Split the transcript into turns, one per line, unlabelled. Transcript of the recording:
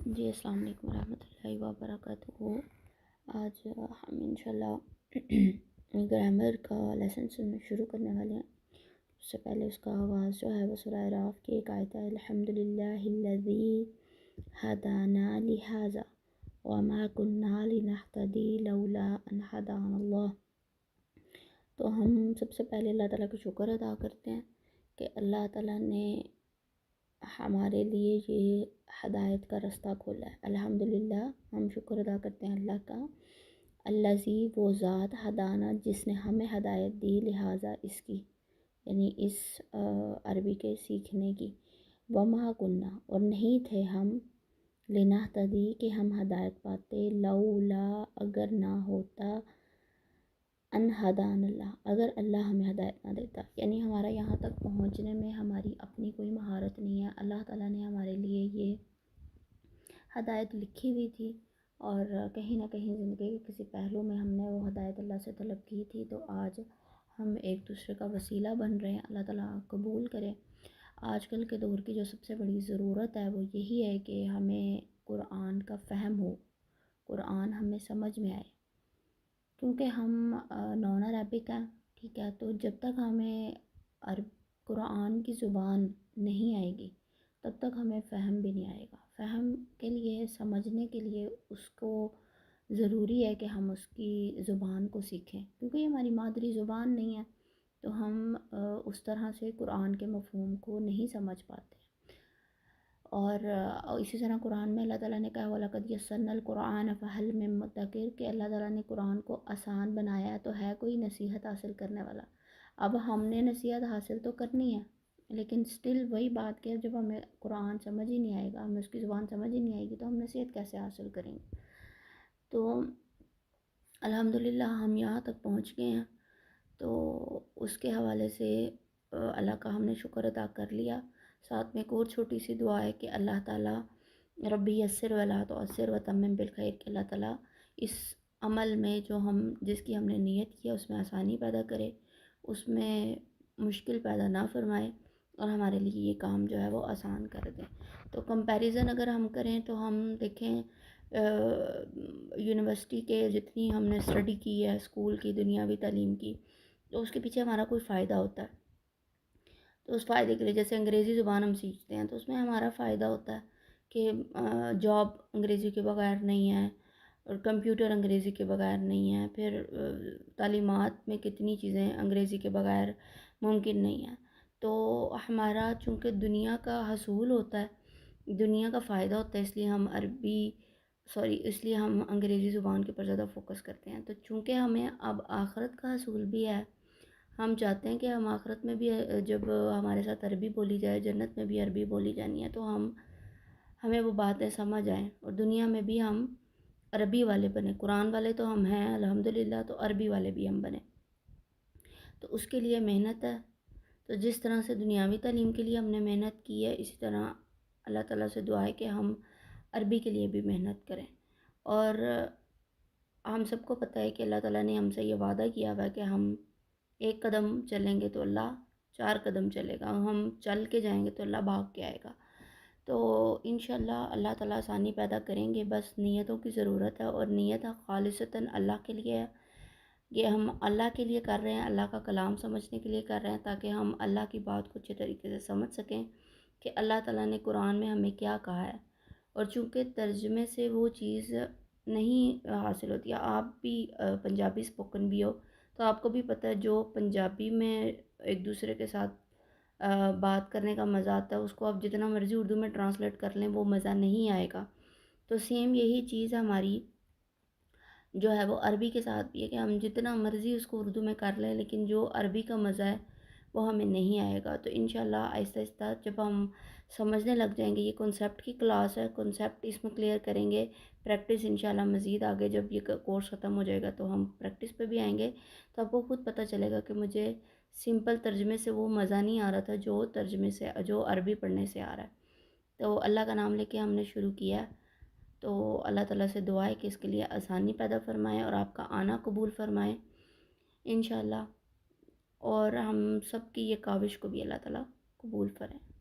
جی السلام علیکم ورحمۃ اللہ وبرکاتہ۔ آج ہم انشاءاللہ گرامر کا لیسن شروع کرنے والے ہیں۔ اس سے پہلے اس کا آغاز جو ہے وہ سورہ اعراف کی ایک آیت ہے، الحمدللہ الذی ہدانا لہذا وما کنا لنہتدی لولا ان ہدانا اللہ۔ تو ہم سب سے پہلے اللہ تعالیٰ کا شکر ادا کرتے ہیں کہ اللہ تعالیٰ نے ہمارے لیے یہ ہدایت کا رستہ کھولا ہے۔ الحمدللہ، ہم شکر ادا کرتے ہیں اللہ کا، الذی وہ ذات ہدانا جس نے ہمیں ہدایت دی، لہٰذا اس کی یعنی اس عربی کے سیکھنے کی، وما کننا اور نہیں تھے ہم، لنہتدی کہ ہم ہدایت پاتے، لولا اگر نہ ہوتا، ان ہدان اللہ اگر اللہ ہمیں ہدایت نہ دیتا۔ یعنی ہمارا یہاں تک پہنچنے میں ہماری اپنی کوئی مہارت نہیں ہے، اللہ تعالیٰ نے ہمارے لیے یہ ہدایت لکھی ہوئی تھی، اور کہیں نہ کہیں زندگی کے کسی پہلو میں ہم نے وہ ہدایت اللہ سے طلب کی تھی، تو آج ہم ایک دوسرے کا وسیلہ بن رہے ہیں۔ اللہ تعالیٰ قبول کرے۔ آج کل کے دور کی جو سب سے بڑی ضرورت ہے وہ یہی ہے کہ ہمیں قرآن کا فہم ہو، قرآن ہمیں سمجھ میں آئے، کیونکہ ہم نان عربک ہیں، ٹھیک ہے، تو جب تک ہمیں قرآن کی زبان نہیں آئے گی تب تک ہمیں فہم بھی نہیں آئے گا۔ فہم کے لیے، سمجھنے کے لیے اس کو ضروری ہے کہ ہم اس کی زبان کو سیکھیں، کیونکہ یہ ہماری مادری زبان نہیں ہے، تو ہم اس طرح سے قرآن کے مفہوم کو نہیں سمجھ پاتے۔ اور اسی طرح قرآن میں اللہ تعالیٰ نے کہا وَلَقَدْ يَسَّرْنَا الْقُرْآنَ فَهَلْ مِن مُّدَّكِرٍ، کہ اللہ تعالیٰ نے قرآن کو آسان بنایا ہے تو ہے کوئی نصیحت حاصل کرنے والا۔ اب ہم نے نصیحت حاصل تو کرنی ہے، لیکن سٹل وہی بات کہ جب ہمیں قرآن سمجھ ہی نہیں آئے گا، ہمیں اس کی زبان سمجھ ہی نہیں آئے گی، تو ہم نصیحت کیسے حاصل کریں گے؟ تو الحمدللہ ہم یہاں تک پہنچ گئے ہیں، تو اس کے حوالے سے اللہ کا ہم نے شکر ادا کر لیا۔ ساتھ میں ایک اور چھوٹی سی دعا ہے کہ اللہ تعالیٰ ربی یسر ولا تعسر وتمم بالخیر، کہ اللہ تعالیٰ اس عمل میں جو جس کی ہم نے نیت کی ہے اس میں آسانی پیدا کرے، اس میں مشکل پیدا نہ فرمائے، اور ہمارے لیے یہ کام جو ہے وہ آسان کر دیں۔ تو کمپیریزن اگر ہم کریں تو ہم دیکھیں یونیورسٹی کے جتنی ہم نے اسٹڈی کی ہے، اسکول کی، دنیاوی تعلیم کی، تو اس کے پیچھے ہمارا کوئی فائدہ ہوتا ہے، تو اس فائدے کے لیے جیسے انگریزی زبان ہم سیکھتے ہیں تو اس میں ہمارا فائدہ ہوتا ہے کہ جاب انگریزی کے بغیر نہیں ہے، اور کمپیوٹر انگریزی کے بغیر نہیں ہے، پھر تعلیمات میں کتنی چیزیں انگریزی کے بغیر ممکن نہیں ہیں۔ تو ہمارا چونکہ دنیا کا حصول ہوتا ہے، دنیا کا فائدہ ہوتا ہے، اس لیے ہم اس لیے ہم انگریزی زبان کے پر زیادہ فوکس کرتے ہیں۔ تو چونکہ ہمیں اب آخرت کا حصول بھی ہے، ہم چاہتے ہیں کہ ہم آخرت میں بھی جب ہمارے ساتھ عربی بولی جائے، جنت میں بھی عربی بولی جانی ہے، تو ہمیں وہ باتیں سمجھ آئیں، اور دنیا میں بھی ہم عربی والے بنے، قرآن والے تو ہم ہیں الحمدللہ، تو عربی والے بھی ہم بنے۔ تو اس کے لیے محنت ہے، تو جس طرح سے دنیاوی تعلیم کے لیے ہم نے محنت کی ہے، اسی طرح اللہ تعالیٰ سے دعا ہے کہ ہم عربی کے لیے بھی محنت کریں۔ اور ہم سب کو پتہ ہے کہ اللہ تعالیٰ نے ہم سے یہ وعدہ کیا ہوا ہے کہ ہم ایک قدم چلیں گے تو اللہ 4 قدم چلے گا، ہم چل کے جائیں گے تو اللہ بھاگ کے آئے گا۔ تو انشاءاللہ اللہ تعالیٰ آسانی پیدا کریں گے، بس نیتوں کی ضرورت ہے، اور نیت خالصتاً اللہ کے لیے ہے، یہ ہم اللہ کے لیے کر رہے ہیں، اللہ کا کلام سمجھنے کے لیے کر رہے ہیں، تاکہ ہم اللہ کی بات کو اچھے طریقے سے سمجھ سکیں کہ اللہ تعالیٰ نے قرآن میں ہمیں کیا کہا ہے۔ اور چونکہ ترجمے سے وہ چیز نہیں حاصل ہوتی ہے، آپ بھی پنجابی اسپوکن بھی ہو تو آپ کو بھی پتہ ہے جو پنجابی میں ایک دوسرے کے ساتھ بات کرنے کا مزہ آتا ہے، اس کو آپ جتنا مرضی اردو میں ٹرانسلیٹ کر لیں وہ مزہ نہیں آئے گا۔ تو سیم یہی چیز ہماری جو ہے وہ عربی کے ساتھ بھی ہے کہ ہم جتنا مرضی اس کو اردو میں کر لیں، لیکن جو عربی کا مزہ ہے وہ ہمیں نہیں آئے گا۔ تو انشاءاللہ آہستہ آہستہ جب ہم سمجھنے لگ جائیں گے، یہ کنسیپٹ کی کلاس ہے، کنسیپٹ اس میں کلیئر کریں گے، پریکٹس انشاءاللہ مزید آگے جب یہ کورس ختم ہو جائے گا تو ہم پریکٹس پہ بھی آئیں گے، تو آپ کو خود پتہ چلے گا کہ مجھے سمپل ترجمے سے وہ مزہ نہیں آ رہا تھا جو ترجمے سے، جو عربی پڑھنے سے آ رہا ہے۔ تو اللہ کا نام لے کے ہم نے شروع کیا ہے، تو اللہ تعالیٰ سے دعا ہے کہ اس کے لیے آسانی پیدا فرمائے اور آپ کا آنا قبول فرمائے انشاءاللہ، اور ہم سب کی یہ کاوش کو بھی اللہ تعالیٰ قبول فرمائے۔